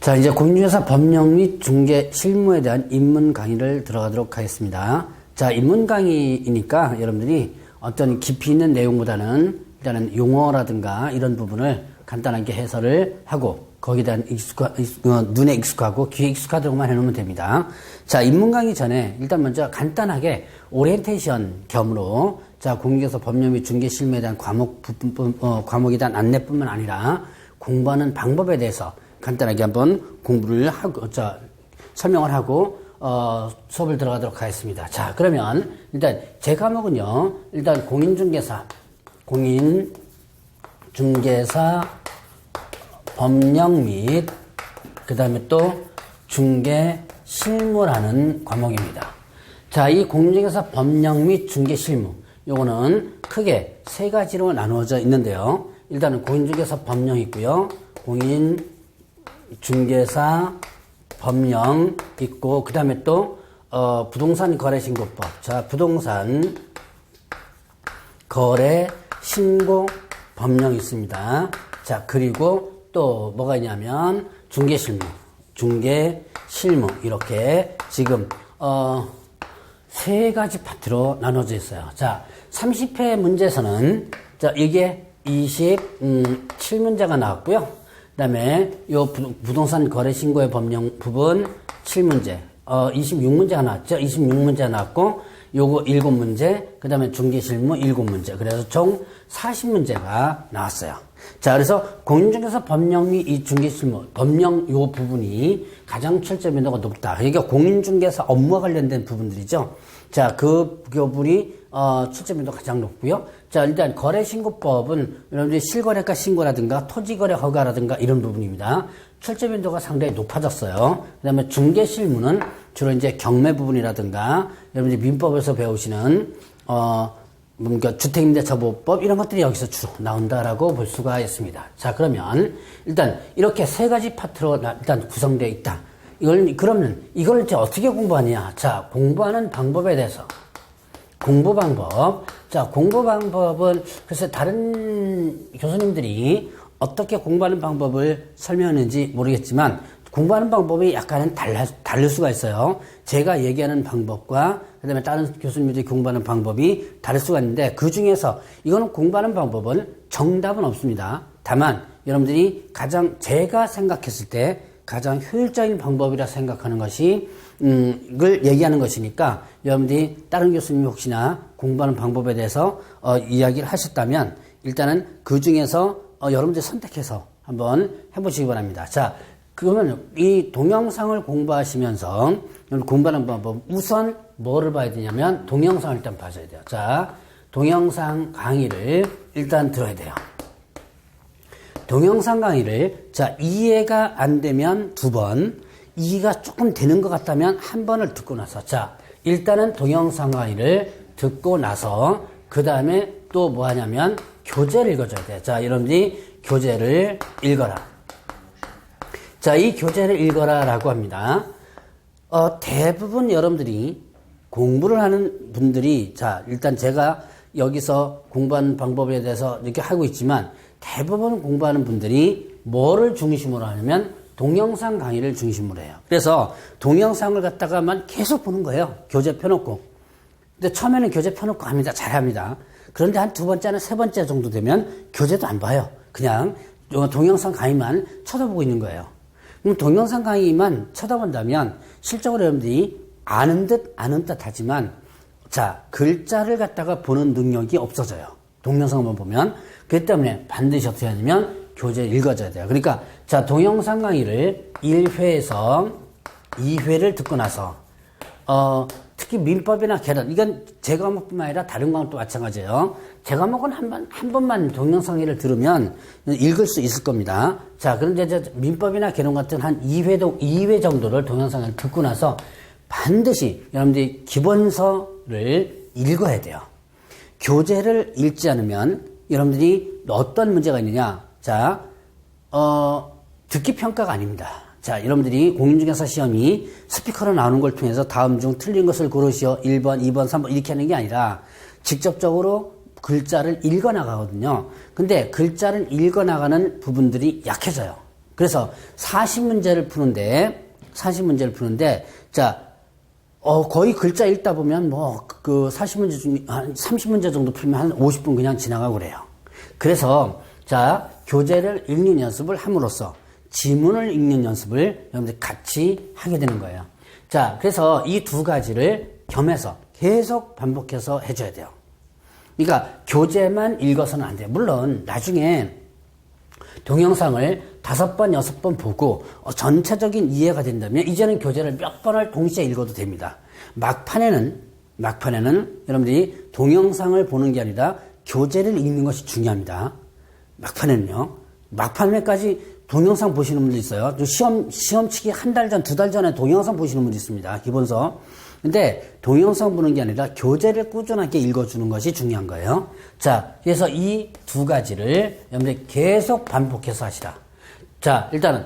자, 이제 공인중개사 법령 및 중개 실무에 대한 입문 강의를 들어가도록 하겠습니다. 자, 입문 강의이니까 여러분들이 어떤 깊이 있는 내용보다는 일단은 용어라든가 이런 부분을 간단하게 해설을 하고 거기에 대한 눈에 익숙하고 귀에 익숙하도록만 해놓으면 됩니다. 자, 입문 강의 전에 일단 먼저 간단하게 오리엔테이션 겸으로 자, 공인중개사 법령 및 중개 실무에 대한 과목에 대한 안내뿐만 아니라 공부하는 방법에 대해서 간단하게 한번 공부를 하고, 설명을 하고, 수업을 들어가도록 하겠습니다. 자, 그러면, 일단, 제 과목은요, 일단 공인중개사 법령 및, 그 다음에 또 중개 실무라는 과목입니다. 자, 이 공인중개사 법령 및 중개 실무, 요거는 크게 세 가지로 나누어져 있는데요. 일단은 공인중개사 법령이 있고요. 공인중개사 법령 있고, 그 다음에 또, 부동산 거래신고법. 자, 부동산 거래신고 법령이 있습니다. 자, 그리고 또 뭐가 있냐면, 중개실무. 이렇게 지금, 세 가지 파트로 나눠져 있어요. 자, 30회 문제에서는, 자, 이게 27문제가 나왔고요. 그 다음에 요 부동산 거래 신고의 법령 부분 7문제, 26문제가 나왔죠. 26문제가 나왔고, 요거 7문제, 그 다음에 중개실무 7문제. 그래서 총 40문제가 나왔어요. 자, 그래서 공인중개사 법령 및 이 중개실무, 법령 요 부분이 가장 출제 빈도가 높다. 그러니까 공인중개사 업무와 관련된 부분들이죠. 자, 그 부분이 출제 빈도가 가장 높고요. 자, 일단 거래신고법은 여러분들이 실거래가 신고라든가 토지거래 허가라든가 이런 부분입니다. 출제 빈도가 상당히 높아졌어요. 그 다음에 중개실무는 주로 이제 경매 부분이라든가 여러분들이 민법에서 배우시는 뭔가 주택임대차보호법 이런 것들이 여기서 주로 나온다라고 볼 수가 있습니다. 자, 그러면 일단 이렇게 세 가지 파트로 일단 구성되어 있다. 그러면 이걸 이제 어떻게 공부하냐? 자, 공부하는 방법에 대해서. 공부 방법. 자, 공부 방법은 글쎄 다른 교수님들이 어떻게 공부하는 방법을 설명하는지 모르겠지만 공부하는 방법이 약간은 다를 수가 있어요. 제가 얘기하는 방법과 그다음에 다른 교수님들이 공부하는 방법이 다를 수가 있는데 그 중에서 이거는 공부하는 방법은 정답은 없습니다. 다만 여러분들이 제가 생각했을 때 가장 효율적인 방법이라 생각하는 것이 을 얘기하는 것이니까 여러분들이 다른 교수님이 혹시나 공부하는 방법에 대해서 이야기를 하셨다면 일단은 그 중에서 여러분들이 선택해서 한번 해보시기 바랍니다. 자, 그러면 이 동영상을 공부하시면서 공부하는 방법 우선 뭐를 봐야 되냐면 동영상을 일단 봐줘야 돼요. 자, 동영상 강의를 일단 들어야 돼요. 동영상 강의를 자, 이해가 안 되면 2번, 이해가 조금 되는 것 같다면 1번을 듣고 나서 자, 일단은 동영상 강의를 듣고 나서 그 다음에 또 뭐 하냐면 교재를 읽어줘야 돼요. 자, 여러분들이 교재를 읽어라. 자, 이 교재를 읽어라 라고 합니다. 대부분 여러분들이 공부를 하는 분들이 자, 일단 제가 여기서 공부하는 방법에 대해서 이렇게 하고 있지만 대부분 공부하는 분들이 뭐를 중심으로 하냐면 동영상 강의를 중심으로 해요. 그래서 동영상을 갖다가만 계속 보는 거예요. 교재 펴놓고. 근데 처음에는 교재 펴놓고 합니다. 잘합니다. 그런데 한 2번째나 3번째 정도 되면 교재도 안 봐요. 그냥 동영상 강의만 쳐다보고 있는 거예요. 그럼 동영상 강의만 쳐다본다면 실적으로 여러분들이 아는 듯 하지만 자, 글자를 갖다가 보는 능력이 없어져요. 동영상만 보면. 그렇기 때문에 반드시 어떻게 하냐면 교재를 읽어줘야 돼요. 그러니까 자, 동영상 강의를 1회에서 2회를 듣고 나서 특히 민법이나 계론 이건 제 과목뿐만 아니라 다른 과목도 마찬가지예요. 제 과목은 한 번만 동영상 강의를 들으면 읽을 수 있을 겁니다. 자, 그런데 이제 민법이나 계론 같은 한 2회 정도를 동영상을 듣고 나서 반드시 여러분들이 기본서를 읽어야 돼요. 교재를 읽지 않으면 여러분들이 어떤 문제가 있느냐? 자, 듣기 평가가 아닙니다. 자, 여러분들이 공인중개사 시험이 스피커로 나오는 걸 통해서 다음 중 틀린 것을 고르시오. 1번, 2번, 3번 이렇게 하는 게 아니라 직접적으로 글자를 읽어 나가거든요. 근데 글자를 읽어 나가는 부분들이 약해져요. 그래서 40문제를 푸는데, 자, 거의 글자 읽다 보면 그 40문제 중에 한 30문제 정도 풀면 한 50분 그냥 지나가고 그래요. 그래서, 자, 교재를 읽는 연습을 함으로써 지문을 읽는 연습을 여러분들 같이 하게 되는 거예요. 자, 그래서 이 두 가지를 겸해서 계속 반복해서 해줘야 돼요. 그러니까 교재만 읽어서는 안 돼요. 물론 나중에 동영상을 5번, 6번 보고 전체적인 이해가 된다면 이제는 교재를 몇 번을 동시에 읽어도 됩니다. 막판에는 여러분들이 동영상을 보는 게 아니라 교재를 읽는 것이 중요합니다. 막판에까지 동영상 보시는 분들 있어요. 시험 치기 한 달 전, 2달 전에 동영상 보시는 분들 있습니다. 기본서. 근데 동영상 보는 게 아니라 교재를 꾸준하게 읽어주는 것이 중요한 거예요. 자, 그래서 이 두 가지를 여러분들 계속 반복해서 하시라. 자, 일단은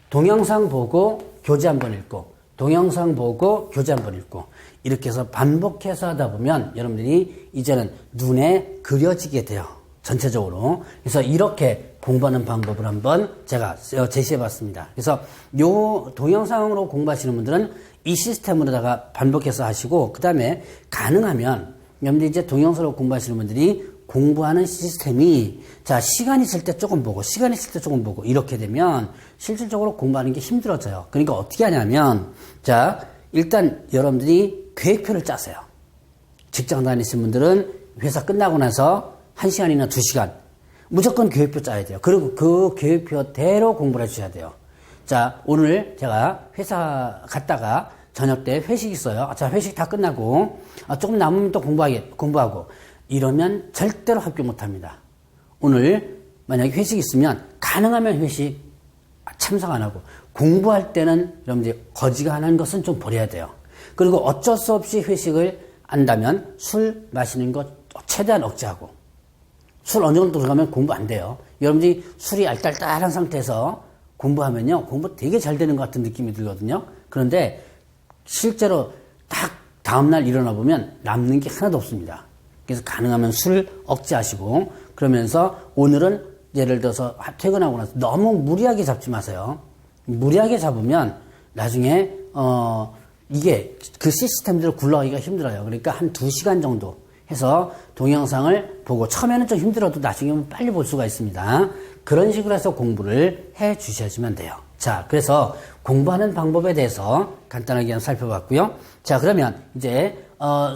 동영상 보고 교재 한번 읽고, 동영상 보고 교재 한번 읽고, 이렇게 해서 반복해서 하다 보면 여러분들이 이제는 눈에 그려지게 돼요. 전체적으로. 그래서 이렇게 공부하는 방법을 한번 제가 제시해 봤습니다. 그래서 요 동영상으로 공부하시는 분들은 이 시스템으로다가 반복해서 하시고, 그 다음에 가능하면 여러분들 이제 동영상으로 공부하시는 분들이 공부하는 시스템이, 자, 시간 있을 때 조금 보고, 시간 있을 때 조금 보고, 이렇게 되면 실질적으로 공부하는 게 힘들어져요. 그러니까 어떻게 하냐면, 자, 일단 여러분들이 계획표를 짜세요. 직장 다니시는 분들은 회사 끝나고 나서 1시간이나 2시간 무조건 계획표 짜야 돼요. 그리고 그 계획표대로 공부를 해주셔야 돼요. 자, 오늘 제가 회사 갔다가 저녁 때 회식 있어요. 자, 회식 다 끝나고 조금 남으면 또 공부하고 이러면 절대로 합격 못합니다. 오늘 만약에 회식 있으면 가능하면 회식 참석 안 하고, 공부할 때는 여러분들이 거지간한 것은 좀 버려야 돼요. 그리고 어쩔 수 없이 회식을 한다면 술 마시는 것 최대한 억제하고, 술 어느 정도 들어가면 공부 안 돼요. 여러분들이 술이 알딸딸한 상태에서 공부하면요, 공부 되게 잘 되는 것 같은 느낌이 들거든요. 그런데 실제로 딱 다음날 일어나 보면 남는 게 하나도 없습니다. 그래서 가능하면 술 억제하시고, 그러면서 오늘은 예를 들어서 퇴근하고 나서 너무 무리하게 잡지 마세요. 무리하게 잡으면 나중에 이게 그 시스템대로 굴러가기가 힘들어요. 그러니까 한 2시간 정도 해서 동영상을 보고, 처음에는 좀 힘들어도 나중에는 빨리 볼 수가 있습니다. 그런 식으로 해서 공부를 해 주셔야지만 돼요. 자, 그래서 공부하는 방법에 대해서 간단하게 한번 살펴봤고요. 자, 그러면 이제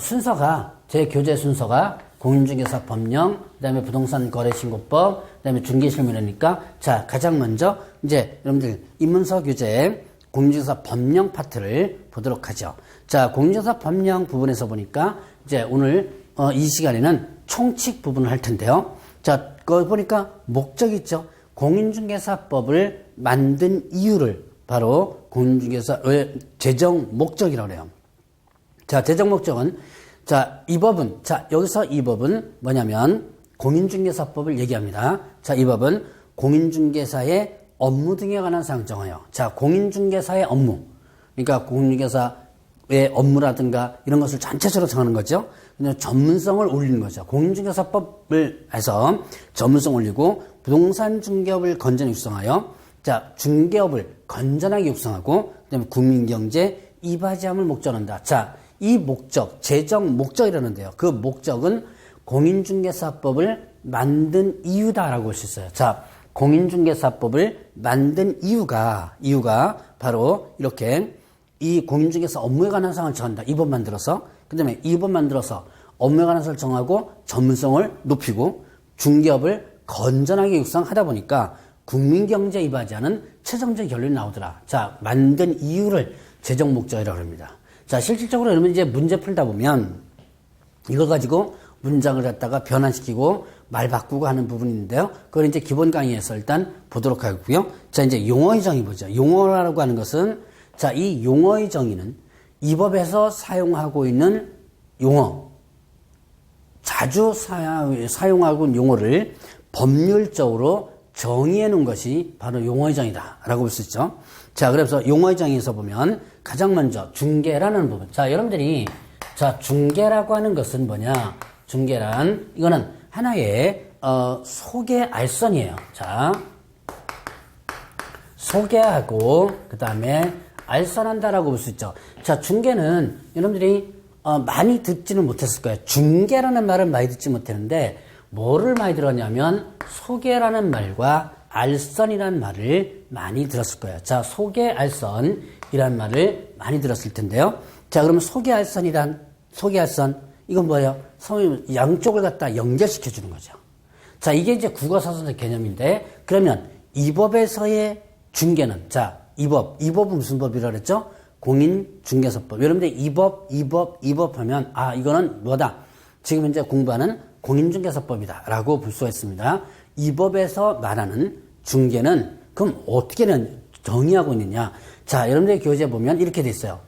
순서가, 제 교재 순서가 공인중개사 법령, 그 다음에 부동산 거래신고법, 그 다음에 중개실무라니까, 자, 가장 먼저 이제 여러분들 입문서 교재 공인중개사 법령 파트를 보도록 하죠. 자, 공인중개사 법령 부분에서 보니까 이제 오늘 이 시간에는 총칙 부분을 할 텐데요. 자, 거기 보니까 목적 있죠. 공인중개사법을 만든 이유를 바로 공인중개사의 재정 목적이라고 해요. 자, 재정 목적은, 자, 이 법은, 자, 여기서 이 법은 뭐냐면 공인중개사법을 얘기합니다. 자, 이 법은 공인중개사의 업무 등에 관한 사항 정해요. 자, 공인중개사의 업무. 그러니까 공인중개사의 업무라든가 이런 것을 전체적으로 정하는 거죠. 그냥 전문성을 올리는 거죠. 공인중개사법을 해서 전문성 올리고, 부동산 중개업을 건전히 육성하여, 자, 중개업을 건전하게 육성하고, 그다음에 국민경제 이바지함을 목적으로 한다. 자, 이 목적, 재정 목적이라는데요. 그 목적은 공인중개사법을 만든 이유다라고 볼 수 있어요. 자, 공인중개사법을 만든 이유가 바로 이렇게 이 공인중개사 업무에 관한 사항을 정한다. 이 법 만들어서. 그 다음에 이 법 만들어서 업무에 관한 사항을 정하고 전문성을 높이고 중개업을 건전하게 육성하다 보니까 국민경제 이바지하는 최종적 결론이 나오더라. 자, 만든 이유를 재정 목적이라고 합니다. 자, 실질적으로 여러분 이제 문제 풀다 보면 이거 가지고 문장을 갖다가 변환시키고 말 바꾸고 하는 부분이 있는데요. 그걸 이제 기본 강의에서 일단 보도록 하겠고요. 자, 이제 용어의 정의 보죠. 용어라고 하는 것은, 자, 이 용어의 정의는 이 법에서 사용하고 있는 용어, 자주 사용하고 있는 용어를 법률적으로 정의해 놓은 것이 바로 용어의 정의다라고 볼 수 있죠. 자, 그래서 용어의 정의에서 보면 가장 먼저 중개라는 부분. 자, 여러분들이, 자, 중개라고 하는 것은 뭐냐? 중개란, 이거는 하나의 소개 알선이에요. 자, 소개하고 그 다음에 알선한다라고 볼 수 있죠. 자, 중개는 여러분들이 많이 듣지는 못했을 거예요. 중개라는 말을 많이 듣지 못했는데 뭐를 많이 들었냐면 소개라는 말과 알선이라는 말을 많이 들었을 거예요. 자, 소개, 알선이라는 말을 많이 들었을 텐데요. 자, 그러면 소개, 알선, 이건 뭐예요? 양쪽을 갖다 연결시켜 주는 거죠. 자, 이게 이제 국어사전의 개념인데, 그러면 이 법에서의 중개는, 자, 이 법은 무슨 법이라고 그랬죠? 공인중개사법. 여러분들 이 법 하면, 아, 이거는 뭐다? 지금 이제 공부하는 공인중개사법이다. 라고 볼 수가 있습니다. 이 법에서 말하는 중개는, 그럼 어떻게 정의하고 있느냐? 자, 여러분들 교재에 보면 이렇게 돼 있어요.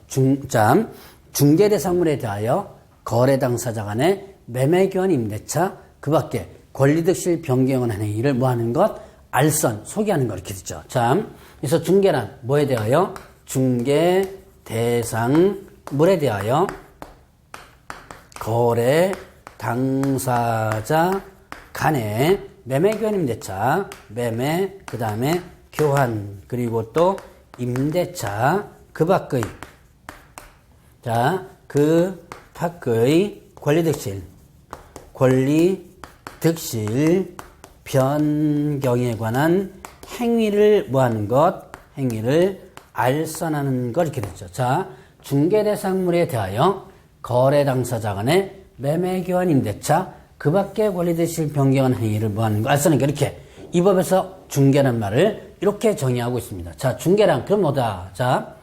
중개대상물에 대하여 거래 당사자 간의 매매교환 임대차, 그 밖에 권리득실 변경하는 행위를 뭐 하는 것? 알선, 소개하는 거 이렇게 되죠. 자, 그래서 중개란 뭐에 대하여? 중개 대상물에 대하여 거래 당사자 간의 매매교환 임대차, 매매, 그 다음에 교환, 그리고 또 임대차, 그 밖의, 자, 그 밖의 권리득실 변경에 관한 행위를 뭐 하는 것? 행위를 알선하는 것 이렇게 됐죠. 자, 중개대상물에 대하여 거래 당사자 간의 매매교환 임대차, 그 밖에 권리득실 변경한 행위를 뭐 하는 것? 알선하는 것 이렇게 이 법에서 중개란 말을 이렇게 정의하고 있습니다. 자, 중개란 그럼 뭐다? 자,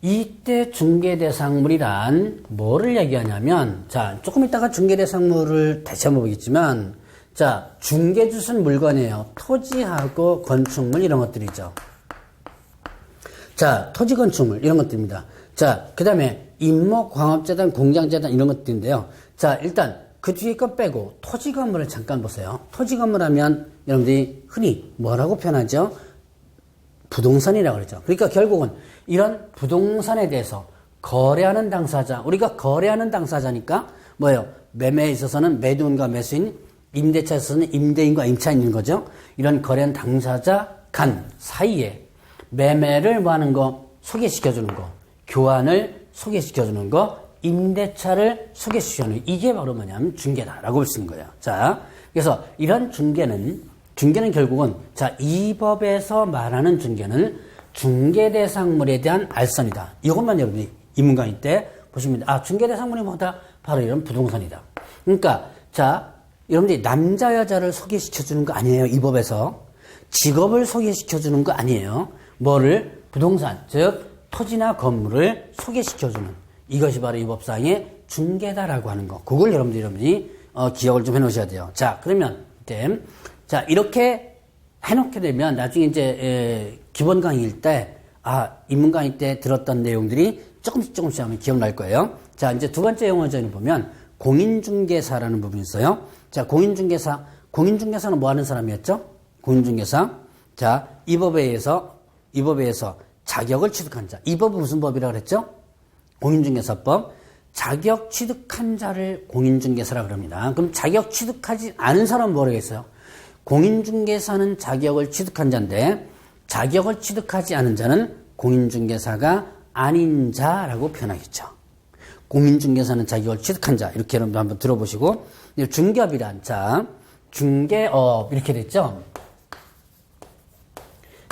이때 중개대상물이란 뭐를 얘기하냐면, 자, 조금 이따가 중개대상물을 다시 한번 보겠지만, 자, 중개주순 물건이에요. 토지하고 건축물 이런 것들이죠. 자, 토지 건축물 이런 것들입니다. 자, 그 다음에 임목, 광업재단, 공장재단 이런 것들인데요. 자, 일단 그 뒤에 것 빼고 토지 건물을 잠깐 보세요. 토지 건물 하면 여러분들이 흔히 뭐라고 표현하죠? 부동산이라고 그러죠. 그러니까 결국은 이런 부동산에 대해서 거래하는 당사자, 우리가 거래하는 당사자니까 뭐예요? 매매에 있어서는 매도인과 매수인, 임대차에 있어서는 임대인과 임차인인 거죠. 이런 거래하는 당사자 간 사이에 매매를 뭐 하는 거? 소개시켜주는 거. 교환을 소개시켜주는 거. 임대차를 소개시켜주는 거. 이게 바로 뭐냐면 중개다라고 볼 수 있는 거예요. 자, 그래서 이런 중개는 결국은, 자, 이 법에서 말하는 중개는 중개대상물에 대한 알선이다. 이것만 여러분이 입문강의 때 보시면, 아, 중개대상물이 뭐다? 바로 이런 부동산이다. 그러니까, 자, 여러분들이 남자, 여자를 소개시켜주는 거 아니에요. 이 법에서. 직업을 소개시켜주는 거 아니에요. 뭐를? 부동산, 즉, 토지나 건물을 소개시켜주는. 이것이 바로 이 법상의 중개다라고 하는 거. 그걸 여러분들이 기억을 좀 해놓으셔야 돼요. 자, 그러면, 자, 이렇게 해놓게 되면 나중에 이제 기본 강의일 때, 아, 입문 강의 때 들었던 내용들이 조금씩 하면 기억날 거예요. 자, 이제 두 번째 용어전을 보면 공인중개사라는 부분이 있어요. 자, 공인중개사는 뭐 하는 사람이었죠? 공인중개사. 자, 이 법에 의해서 자격을 취득한 자. 이 법은 무슨 법이라고 그랬죠? 공인중개사법. 자격 취득한 자를 공인중개사라고 그럽니다. 그럼 자격 취득하지 않은 사람은 뭐라겠어요? 공인중개사는 자격을 취득한 자인데 자격을 취득하지 않은 자는 공인중개사가 아닌 자라고 표현하겠죠. 공인중개사는 자격을 취득한 자 이렇게 여러분들 한번 들어보시고, 중개업이란, 자, 중개업 이렇게 됐죠.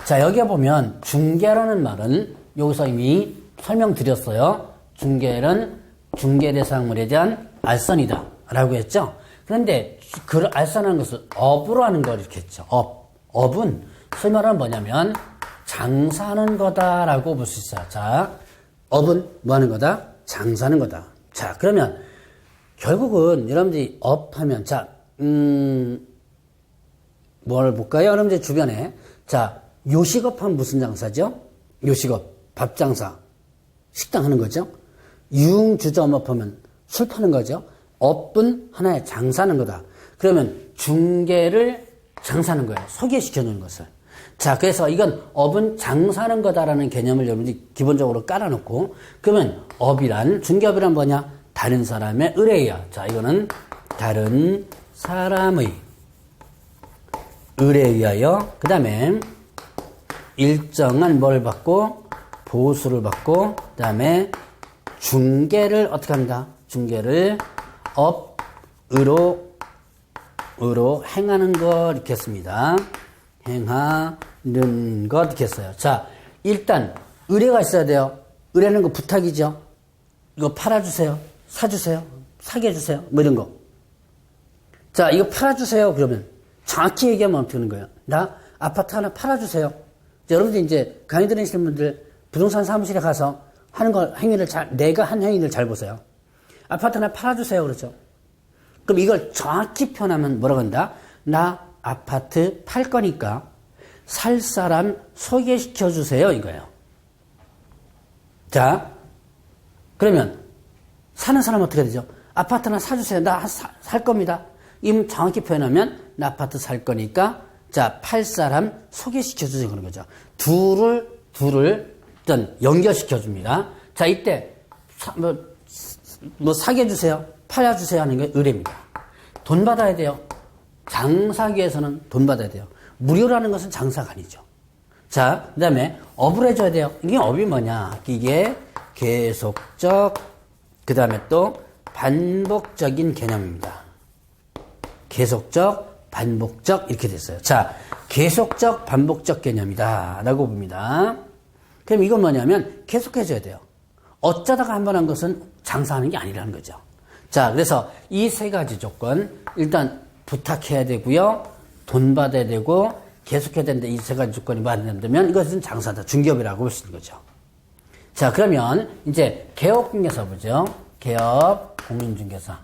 자, 여기에 보면 중개라는 말은 여기서 이미 설명드렸어요. 중개는 중개대상물에 대한 알선이다 라고 했죠. 그런데 그 알선하는 것을 업으로 하는 걸 이렇게 했죠. 업은 소위 말하면 뭐냐면 장사하는 거다라고 볼 수 있어요. 자, 업은 뭐 하는 거다? 장사하는 거다. 자, 그러면 결국은 여러분들이 업하면, 자, 뭘 볼까요? 여러분들 주변에, 자, 요식업하면 무슨 장사죠? 요식업, 밥장사, 식당 하는 거죠. 유흥주점업 하면 술 파는 거죠. 업은 하나의 장사하는 거다. 그러면 중개를 장사하는 거예요. 소개시켜주는 것을. 자, 그래서 이건 업은 장사하는 거다라는 개념을 여러분들이 기본적으로 깔아놓고, 그러면 업이란, 중개업이란 뭐냐? 다른 사람의 의뢰야. 자, 이거는 다른 사람의 의뢰에 의하여, 그 다음에 일정한 뭘 받고 보수를 받고 그다음에 중개를 어떻게 합니다. 중개를 업으로 행하는 거 이렇게 했습니다. 행하는 것 이렇게 했어요. 자, 일단 의뢰가 있어야 돼요. 의뢰는 거 부탁이죠. 이거 팔아주세요. 사주세요. 사게 해주세요. 뭐 이런 거. 자, 이거 팔아주세요. 그러면 정확히 얘기하면 어떻게 하는 거예요? 나 아파트 하나 팔아주세요. 자, 여러분들 이제 강의 들으시는 분들 부동산 사무실에 가서 하는 거 행위를 내가 한 행위를 잘 보세요. 아파트 하나 팔아주세요. 그렇죠? 그럼 이걸 정확히 표현하면 뭐라고 한다? 나 아파트 팔 거니까 살 사람 소개시켜 주세요. 이거예요. 자, 그러면 사는 사람 어떻게 되죠? 아파트 하나 사주세요. 나 살 겁니다. 이 정확히 표현하면 나 아파트 살 거니까 자, 팔 사람 소개시켜 주세요. 그런 거죠. 둘을 일단 연결시켜 줍니다. 자, 이때 뭐 사게 해주세요. 팔아주세요 하는 게 의뢰입니다. 돈 받아야 돼요. 장사기에서는 돈 받아야 돼요. 무료라는 것은 장사가 아니죠. 자, 그 다음에 업을 해줘야 돼요. 이게 업이 뭐냐? 이게 계속적, 그 다음에 또 반복적인 개념입니다. 계속적, 반복적 이렇게 됐어요. 자, 계속적, 반복적 개념이다 라고 봅니다. 그럼 이건 뭐냐면 계속해줘야 돼요. 어쩌다가 한 번 한 것은 장사하는 게 아니라는 거죠. 자, 그래서 이 세 가지 조건 일단 부탁해야 되고요. 돈 받아야 되고 계속해야 되는데 이 세 가지 조건이 받는다면 이것은 장사다. 중개업이라고 볼 수 있는 거죠. 자, 그러면 이제 개업공개사 보죠. 개업 공인중개사.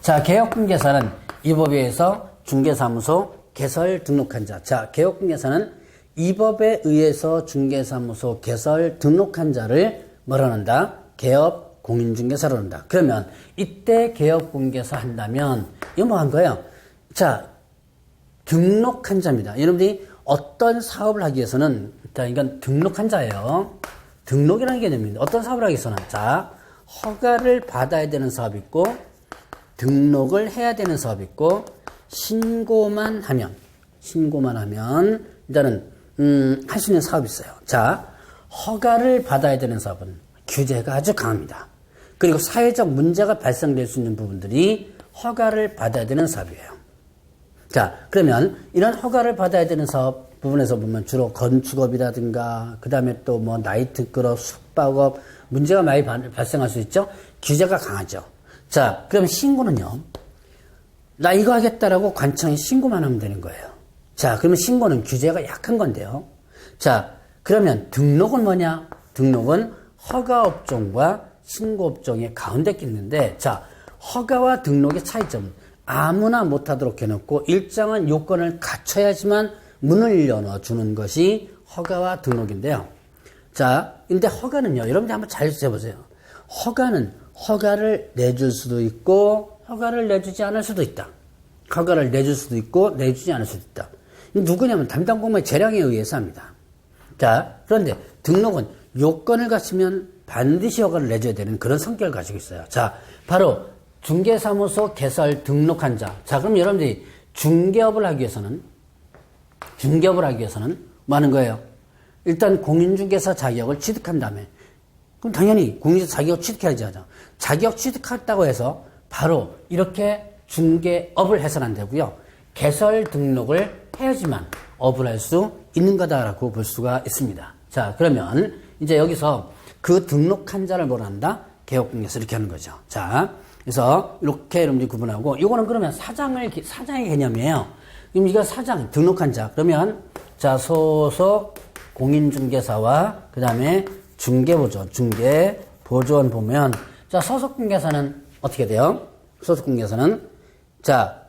자, 개업공개사는 이 법에 의해서 중개사무소 개설 등록한 자. 자, 개업공개사는 이 법에 의해서 중개사무소 개설 등록한 자를 뭐라 한다? 개업 공인중개사로 한다. 그러면 이때 개업공개사 한다면 이거 뭐 한 거예요? 자, 등록한 자입니다. 여러분들이 어떤 사업을 하기 위해서는 일단 이건 등록한 자예요. 등록이라는 개념입니다. 어떤 사업을 하기 위해서는 자, 허가를 받아야 되는 사업이 있고 등록을 해야 되는 사업이 있고 신고만 하면 일단은 할 수 있는 사업이 있어요. 자, 허가를 받아야 되는 사업은 규제가 아주 강합니다. 그리고 사회적 문제가 발생될 수 있는 부분들이 허가를 받아야 되는 사업이에요. 자, 그러면 이런 허가를 받아야 되는 사업 부분에서 보면 주로 건축업이라든가 그 다음에 또 뭐 나이트클럽, 숙박업 문제가 많이 발생할 수 있죠. 규제가 강하죠. 자, 그러면 신고는요. 나 이거 하겠다라고 관청에 신고만 하면 되는 거예요. 자, 그러면 신고는 규제가 약한 건데요. 자, 그러면 등록은 뭐냐? 등록은 허가업종과 신고업종의 가운데 끼는데, 자, 허가와 등록의 차이점은 아무나 못하도록 해놓고 일정한 요건을 갖춰야지만 문을 열어주는 것이 허가와 등록인데요. 자, 근데 허가는요, 여러분들 한번 잘 해보세요. 허가는 허가를 내줄 수도 있고, 허가를 내주지 않을 수도 있다. 허가를 내줄 수도 있고, 내주지 않을 수도 있다. 누구냐면 담당 공무원의 재량에 의해서 합니다. 자, 그런데 등록은 요건을 갖추면 반드시 허가를 내줘야 되는 그런 성격을 가지고 있어요. 자, 바로 중개사무소 개설 등록한 자. 자, 그럼 여러분들이 중개업을 하기 위해서는 뭐 하는 거예요? 일단 공인중개사 자격을 취득한 다음에 그럼 당연히 공인중개사 자격을 취득해야지 하죠. 자격 취득했다고 해서 바로 이렇게 중개업을 해서는 안 되고요. 개설 등록을 해야지만 업을 할 수 있는 거다라고 볼 수가 있습니다. 자, 그러면 이제 여기서 그 등록한 자를 뭐라 한다? 개업공개사 이렇게 하는 거죠. 자, 그래서 이렇게 여러분들이 구분하고 이거는 그러면 사장의 개념이에요. 그럼 이거 사장 등록한 자 그러면 자 소속 공인중개사와 그 다음에 중개보조원 보면 자 소속공개사는 어떻게 돼요? 소속공개사는 자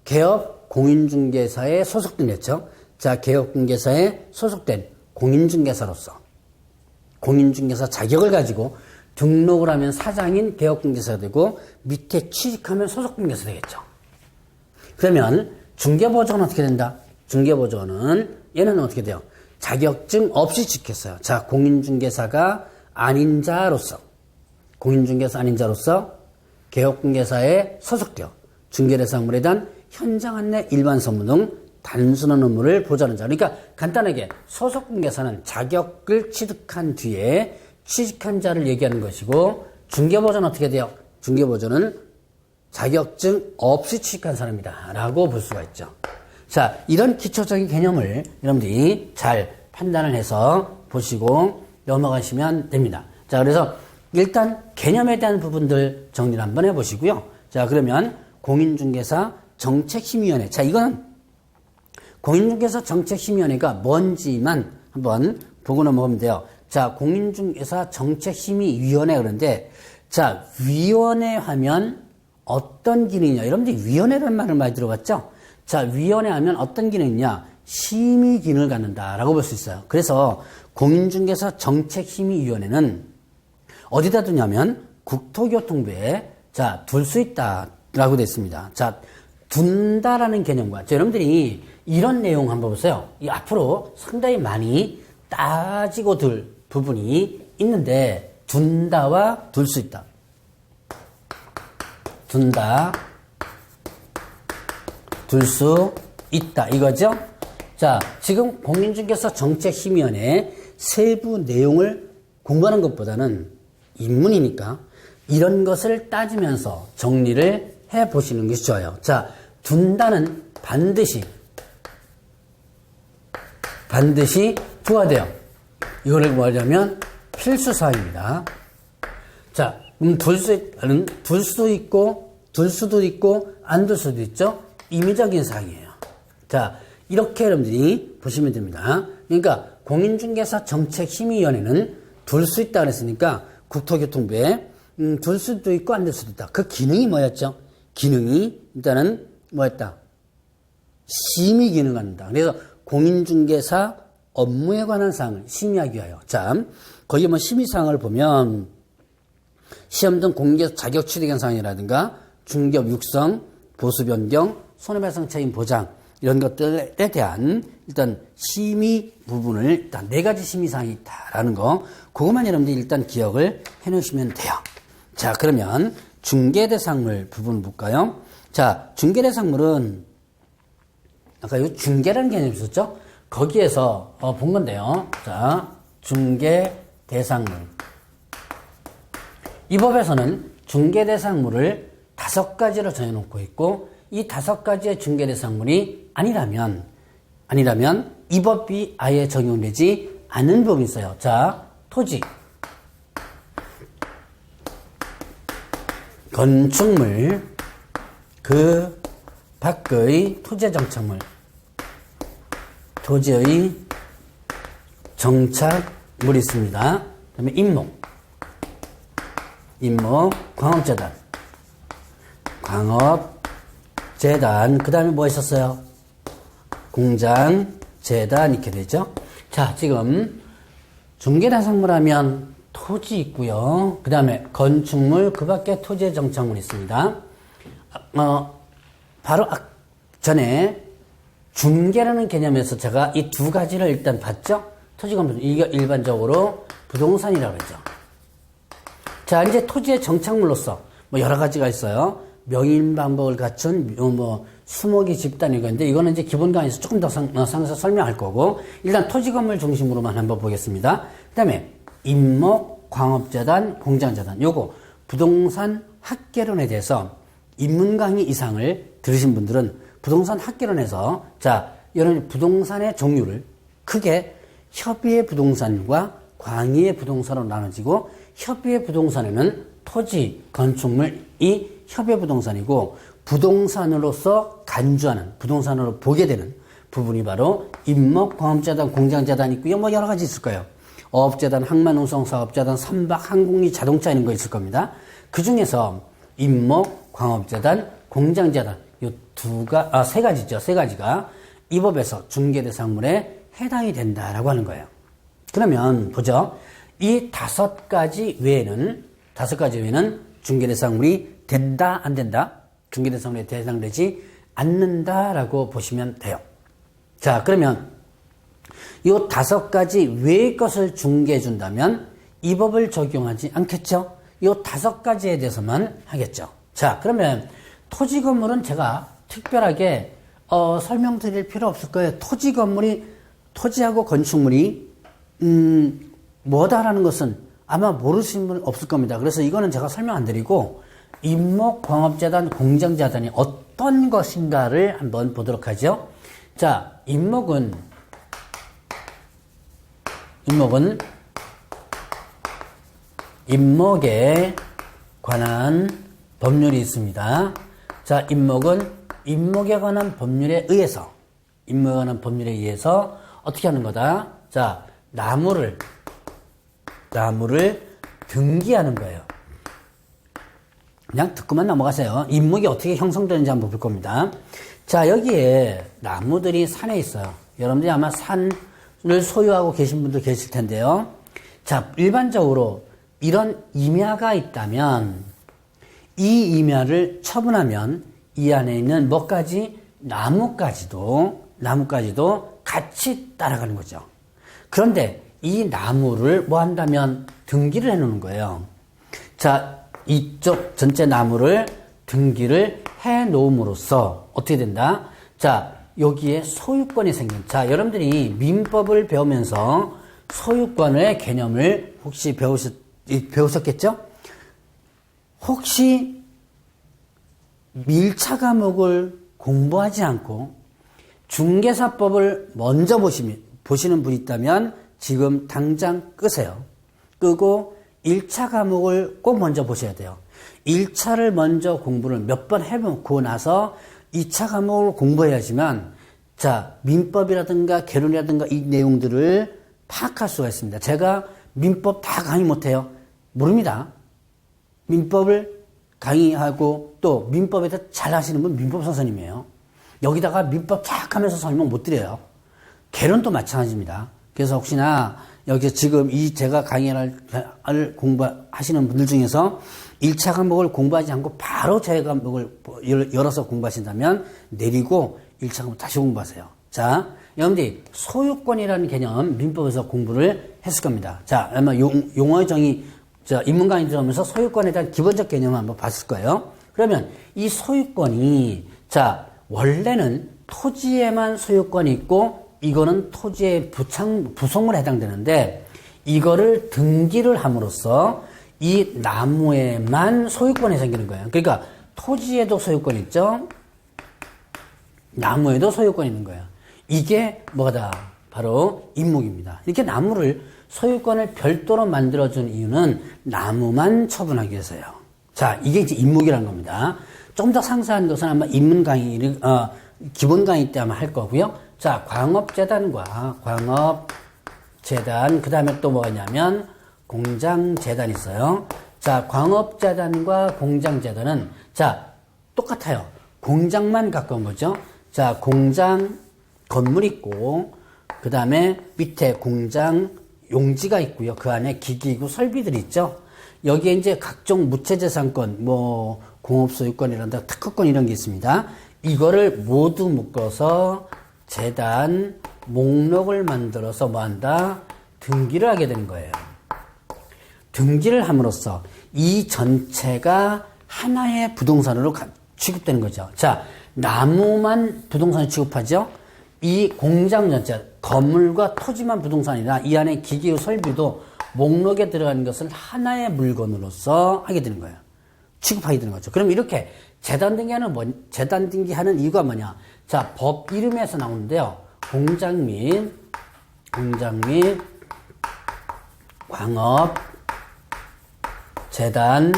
개업 공인중개사에 소속된 됐죠. 자 개업공개사에 소속된 공인중개사로서 공인중개사 자격을 가지고 등록을 하면 사장인 개업공개사가 되고 밑에 취직하면 소속공개사 되겠죠. 그러면 중개보조원은 어떻게 된다? 중개보조원은 얘는 어떻게 돼요? 자격증 없이 취직했어요. 자 공인중개사가 아닌 자로서 개업공개사에 소속되어 중개대상물에 대한 현장 안내 일반 선문 등 단순한 업무를 보좌하는 자. 그러니까 간단하게 소속공개사는 자격을 취득한 뒤에 취직한 자를 얘기하는 것이고 중개보조는 어떻게 돼요? 중개보조는 자격증 없이 취직한 사람이다 라고 볼 수가 있죠. 자, 이런 기초적인 개념을 여러분들이 잘 판단을 해서 보시고 넘어가시면 됩니다. 자, 그래서 일단 개념에 대한 부분들 정리를 한번 해보시고요. 자, 그러면 공인중개사 정책심의위원회. 자, 이건 공인중개사 정책심의위원회가 뭔지만 한번 보고 넘어가면 돼요. 자, 공인중개사 정책심의위원회 그런데 자, 위원회 하면 어떤 기능이냐. 여러분들이 위원회라는 말을 많이 들어봤죠? 자, 위원회 하면 어떤 기능이냐. 심의 기능을 갖는다라고 볼 수 있어요. 그래서 공인중개사 정책심의위원회는 어디다 두냐면 국토교통부에 자, 둘 수 있다라고 되어 있습니다. 자, 둔다라는 개념과 자, 여러분들이 이런 내용 한번 보세요. 이 앞으로 상당히 많이 따지고 들 부분이 있는데 둔다와 둘 수 있다. 둔다, 둘 수 있다. 이거죠? 자, 지금 공인중개사 정책심의위원회 세부 내용을 공부하는 것보다는 입문이니까 이런 것을 따지면서 정리를 해 보시는 것이 좋아요. 자, 둔다는 반드시 두어야 돼요. 이거를 뭐 하냐면 필수사항입니다. 자, 둘 수도 있고, 둘 수도 있고, 안 둘 수도 있죠? 임의적인 사항이에요. 자, 이렇게 여러분들이 보시면 됩니다. 그러니까 공인중개사 정책심의위원회는 둘 수 있다 그랬으니까 국토교통부에 둘 수도 있고 안 될 수도 있다. 그 기능이 뭐였죠? 기능이 일단은 뭐였다? 심의 기능을 갖는다. 그래서 공인중개사 업무에 관한 사항을 심의하기 위하여. 자, 거기 뭐 심의사항을 보면 시험 등 공개 자격 취득한 사항이라든가 중개업 육성, 보수 변경, 손해배상 책임 보장 이런 것들에 대한 일단 심의 부분을 일단 4가지 심의사항이 있다라는 거 그것만 여러분들이 일단 기억을 해 놓으시면 돼요. 자, 그러면 중개대상물 부분 볼까요? 자, 중개대상물은 아까 이 중개라는 개념이 있었죠? 거기에서 본 건데요. 자, 중개대상물. 이 법에서는 중개대상물을 5가지로 정해놓고 있고 이 5가지의 중개대상물이 아니라면 이 법이 아예 적용되지 않는 법이 있어요. 자, 토지, 건축물, 그 밖의 토지의 정착물, 토지의 정착물이 있습니다. 그 다음에 임목, 광업재단, 그 다음에 뭐 있었어요? 공장재단 이렇게 되죠. 자, 지금 중개대상물 하면 토지 있고요. 그 다음에 건축물, 그 밖에 토지의 정착물이 있습니다. 바로 전에 중개라는 개념에서 제가 이 2가지를 일단 봤죠. 토지 건물, 이게 일반적으로 부동산이라고 했죠. 자, 이제 토지의 정착물로서 뭐 여러 가지가 있어요. 명인방법을 갖춘 수목이 집단이고 있는데 이거는 이제 기본 강의에서 조금 더 상세히 설명할 거고 일단 토지 건물 중심으로만 한번 보겠습니다. 그 다음에 임목, 광업재단, 공장재단 요거 부동산 학개론에 대해서 입문 강의 이상을 들으신 분들은 부동산 학개론에서 자, 이런 부동산의 종류를 크게 협의의 부동산과 광의의 부동산으로 나눠지고 협의의 부동산에는 토지, 건축물이 협의의 부동산이고 부동산으로서 간주하는, 부동산으로 보게 되는 부분이 바로 임목, 광업재단, 공장재단 있고요. 뭐 여러 가지 있을 거예요. 어업재단, 항만운송사업재단, 선박, 항공기, 자동차 이런 거 있을 겁니다. 그 중에서 임목, 광업재단, 공장재단 이 3가지죠. 3가지가 이 법에서 중개대상물에 해당이 된다라고 하는 거예요. 그러면 보죠. 이 5가지 외에는 중개대상물이 된다, 안 된다? 중개대상물에 해당되지 않는다라고 보시면 돼요. 자, 그러면 이 5가지 외의 것을 중개해준다면 이 법을 적용하지 않겠죠? 이 5가지에 대해서만 하겠죠. 자, 그러면 토지 건물은 제가 특별하게 설명드릴 필요 없을 거예요. 토지하고 건축물이, 뭐다라는 것은 아마 모르시는 분 없을 겁니다. 그래서 이거는 제가 설명 안 드리고, 임목광업재단, 공장재단이 어떤 것인가를 한번 보도록 하죠. 자, 임목에 관한 법률이 있습니다. 자, 임목에 관한 법률에 의해서 어떻게 하는 거다? 자, 나무를 등기하는 거예요. 그냥 듣고만 넘어가세요. 임목이 어떻게 형성되는지 한번 볼 겁니다. 자, 여기에 나무들이 산에 있어요. 여러분들이 아마 산을 소유하고 계신 분도 계실 텐데요. 자, 일반적으로 이런 임야가 있다면 이 임야를 처분하면 이 안에 있는 나무까지도 같이 따라가는 거죠. 그런데 이 나무를 뭐 한다면 등기를 해 놓는 거예요. 자, 이쪽 전체 나무를 등기를 해 놓음으로써 어떻게 된다? 자, 여기에 소유권이 자, 여러분들이 민법을 배우면서 소유권의 개념을 혹시 배우셨겠죠? 혹시 밀차 과목을 공부하지 않고 중개사법을 먼저 보시는 분이 있다면 지금 당장 끄세요. 끄고 1차 과목을 꼭 먼저 보셔야 돼요. 1차를 먼저 공부를 몇 번 해보고 나서 2차 과목을 공부해야지만 자, 민법이라든가 개론이라든가 이 내용들을 파악할 수가 있습니다. 제가 민법 다 강의 못해요. 모릅니다. 민법을 강의하고 또 민법에 대해 잘 하시는 분 민법 선생님이에요. 여기다가 민법 쫙 하면서 설명 못 드려요. 개론도 마찬가지입니다. 그래서 혹시나 여기 지금 제가 강의를 공부하시는 분들 중에서 1차 과목을 공부하지 않고 바로 제 과목을 열어서 공부하신다면 내리고 1차 과목 다시 공부하세요. 자, 여러분들이 소유권이라는 개념 민법에서 공부를 했을 겁니다. 자, 아마 용어의 정의, 입문 강의 들어오면서 소유권에 대한 기본적 개념을 한번 봤을 거예요. 그러면 이 소유권이, 자, 원래는 토지에만 소유권이 있고 이거는 토지의 부속물에 해당되는데 이거를 등기를 함으로써 이 나무에만 소유권이 생기는 거예요. 그러니까 토지에도 소유권이 있죠. 나무에도 소유권이 있는 거예요. 이게 뭐다? 바로 임목입니다. 이렇게 나무를 소유권을 별도로 만들어준 이유는 나무만 처분하기 위해서요. 자, 이게 이제 임목이라는 겁니다. 좀 더 상세한 것은 아마 입문 강의, 기본 강의 때 아마 할 거고요. 자, 광업재단, 그 다음에 또 뭐냐면 공장재단이 있어요. 자, 광업재단과 공장재단은, 자, 똑같아요. 공장만 가까운 거죠. 자, 공장 건물 있고, 그 다음에 밑에 공장 용지가 있고요. 그 안에 기기고 설비들이 있죠. 여기에 이제 각종 무체재산권, 뭐, 공업소유권이란다, 특허권 이런 게 있습니다. 이거를 모두 묶어서 재단 목록을 만들어서 뭐 한다? 등기를 하게 되는 거예요. 등기를 함으로써 이 전체가 하나의 부동산으로 취급되는 거죠. 자, 나무만 부동산을 취급하죠. 이 공장 전체, 건물과 토지만 부동산이라 이 안에 기기와 설비도 목록에 들어가는 것을 하나의 물건으로서 하게 되는 거예요. 취급하게 되는 거죠. 그럼 이렇게 재단 등기하는 이유가 뭐냐? 자, 법 이름에서 나오는데요. 공장 및 광업 재단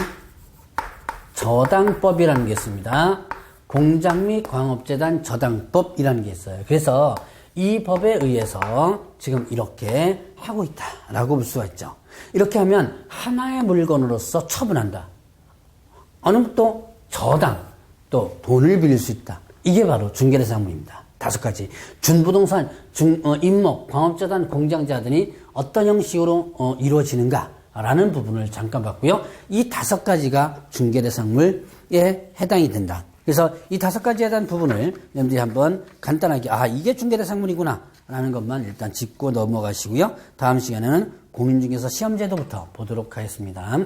저당법이라는 게 있습니다. 공장 및 광업재단 저당법이라는 게 있어요. 그래서 이 법에 의해서 지금 이렇게 하고 있다라고 볼 수가 있죠. 이렇게 하면 하나의 물건으로서 처분한다. 어느 것도 저당, 또 돈을 빌릴 수 있다. 이게 바로 중개대상물입니다. 5가지. 준부동산, 임목, 광업재단, 공장재단이 어떤 형식으로 이루어지는가라는 부분을 잠깐 봤고요. 이 5가지가 중개대상물에 해당이 된다. 그래서 이 5가지에 대한 부분을 여러분들이 한번 간단하게 이게 중개대상물이구나 라는 것만 일단 짚고 넘어가시고요. 다음 시간에는 공인중개사 시험제도부터 보도록 하겠습니다.